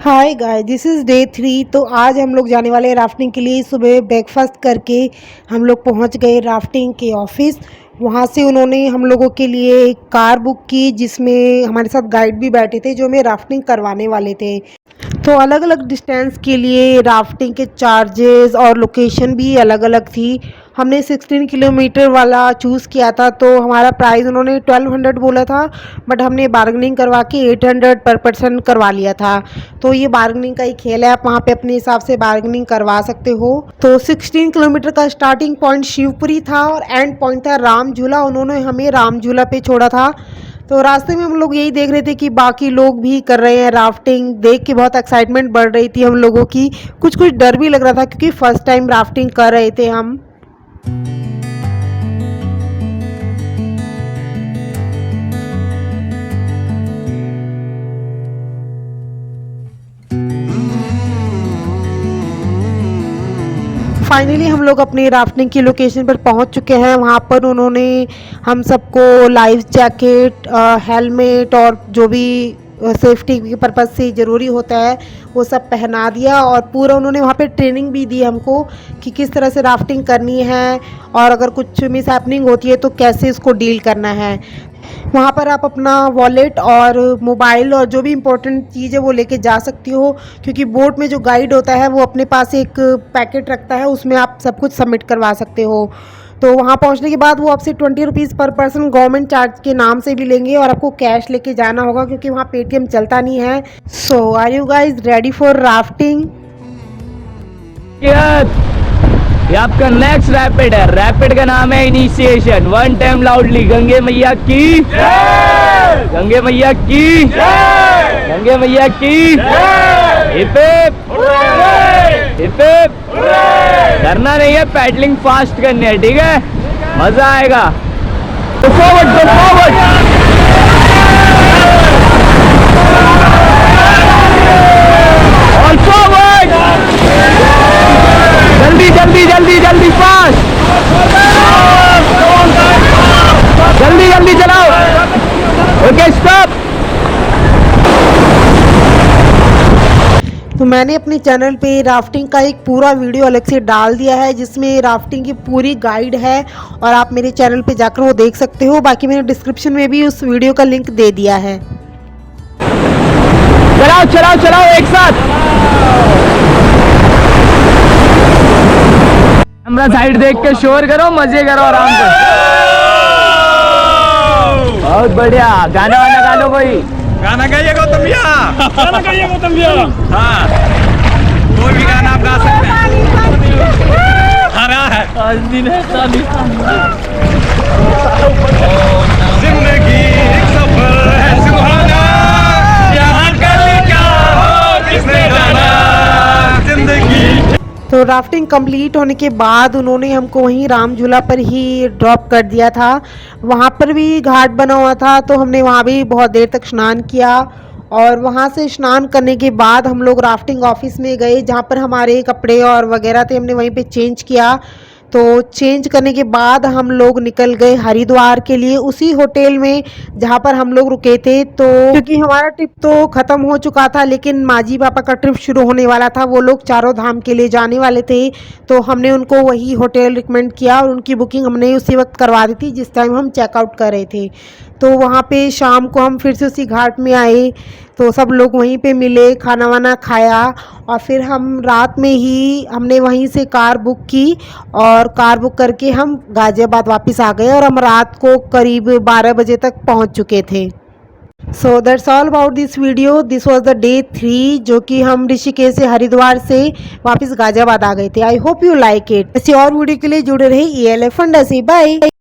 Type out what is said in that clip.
Hi guys, this is day 3। तो आज हम लोग जाने वाले हैं राफ्टिंग के लिए। सुबह ब्रेकफास्ट करके हम लोग पहुंच गए राफ्टिंग के ऑफिस। वहां से उन्होंने हम लोगों के लिए एक कार बुक की जिसमें हमारे साथ गाइड भी बैठे थे जो हमें राफ्टिंग करवाने वाले थे। तो अलग अलग डिस्टेंस के लिए राफ्टिंग के चार्जेस और लोकेशन भी अलग अलग थी। हमने 16 किलोमीटर वाला चूज़ किया था, तो हमारा प्राइस उन्होंने 1200 बोला था, बट हमने बार्गेनिंग करवा के 800 पर पर्सन करवा लिया था। तो ये बार्गेनिंग का ही खेल है, आप वहाँ पे अपने हिसाब से बार्गेनिंग करवा सकते हो। तो 16 किलोमीटर का स्टार्टिंग पॉइंट शिवपुरी था और एंड पॉइंट था राम झूला। उन्होंने हमें राम झूला पे छोड़ा था। तो रास्ते में हम लोग यही देख रहे थे कि बाकी लोग भी कर रहे हैं राफ्टिंग। देख के बहुत एक्साइटमेंट बढ़ रही थी हम लोगों की। कुछ कुछ डर भी लग रहा था क्योंकि फर्स्ट टाइम राफ्टिंग कर रहे थे हम। फाइनली हम लोग अपनी राफ्टिंग की लोकेशन पर पहुंच चुके हैं। वहां पर उन्होंने हम सबको लाइफ जैकेट, हेलमेट और जो भी सेफ्टी के पर्पज़ से ज़रूरी होता है वो सब पहना दिया। और पूरा उन्होंने वहाँ पे ट्रेनिंग भी दी हमको कि किस तरह से राफ्टिंग करनी है और अगर कुछ मिस हैपनिंग होती है तो कैसे इसको डील करना है। वहाँ पर आप अपना वॉलेट और मोबाइल और जो भी इम्पोर्टेंट चीज़ है वो लेके जा सकती हो, क्योंकि बोट में जो गाइड होता है वो अपने पास एक पैकेट रखता है, उसमें आप सब कुछ सबमिट करवा सकते हो। तो वहाँ पहुँचने के बाद वो आपसे 20 रुपीज़ पर पर्सन गवर्नमेंट चार्ज के नाम से भी लेंगे और आपको कैश लेके जाना होगा क्योंकि वहाँ पेटीएम चलता नहीं है। So are you guys ready for rafting? ये आपका नेक्स्ट रैपिड है। रैपिड का नाम है initiation. One time loudly Gange मैया की जय, गंगे मैया की जय, गंगे मैया की जय। Hip hip hip. डरना नहीं है, पैडलिंग फास्ट करनी है, ठीक है? मजा आएगा। तो फॉरवर्ड, तो फॉरवर्ड। All forward. जल्दी जल्दी जल्दी जल्दी फास्ट। जल्दी जल्दी चलाओ। Okay stop. तो मैंने अपने चैनल पे राफ्टिंग का एक पूरा वीडियो अलग से डाल दिया है जिसमें राफ्टिंग की पूरी गाइड है और आप मेरे चैनल पे जाकर वो देख सकते हो। बाकी मैंने डिस्क्रिप्शन में भी उस वीडियो का लिंक दे दिया है। चलाओ चलाओ चलाओ एक साथ। कैमरा साइड देख के शोर करो, मजे करो आराम से। बहुत बढ़िया। गाना वाना गा लो कोई। गाना गाइए गौतम भैया। गाना गाइए गौतम भैया। हाँ, कोई भी गाना आप गा सकते हैं। हरा है जिंदगी एक सफर है सुहाना, यहाँ कल क्या हो किसने जाना। जिंदगी। तो राफ्टिंग कंप्लीट होने के बाद उन्होंने हमको वहीं राम झूला पर ही ड्रॉप कर दिया था। वहाँ पर भी घाट बना हुआ था तो हमने वहाँ भी बहुत देर तक स्नान किया और वहाँ से स्नान करने के बाद हम लोग राफ्टिंग ऑफिस में गए जहाँ पर हमारे कपड़े और वगैरह थे, हमने वहीं पे चेंज किया। तो चेंज करने के बाद हम लोग निकल गए हरिद्वार के लिए, उसी होटल में जहाँ पर हम लोग रुके थे। तो क्योंकि हमारा ट्रिप तो ख़त्म हो चुका था लेकिन माजी पापा का ट्रिप शुरू होने वाला था, वो लोग चारों धाम के लिए जाने वाले थे, तो हमने उनको वही होटल रिकमेंड किया और उनकी बुकिंग हमने उसी वक्त करवा दी थी जिस टाइम हम चेकआउट कर रहे थे। तो वहाँ पे शाम को हम फिर से उसी घाट में आए, तो सब लोग वहीं पे मिले, खाना वाना खाया और फिर हम रात में ही हमने वहीं से कार बुक की और कार बुक करके हम गाजियाबाद वापस आ गए और हम रात को करीब 12 बजे तक पहुंच चुके थे। So that's all about this video. This was the day 3 जो कि हम ऋषिकेश से हरिद्वार से वापस गाजियाबाद आ गए थे। I hope you like it. ऐसी और वीडियो के लिए जुड़े रहे ELF फंडा से। बाय।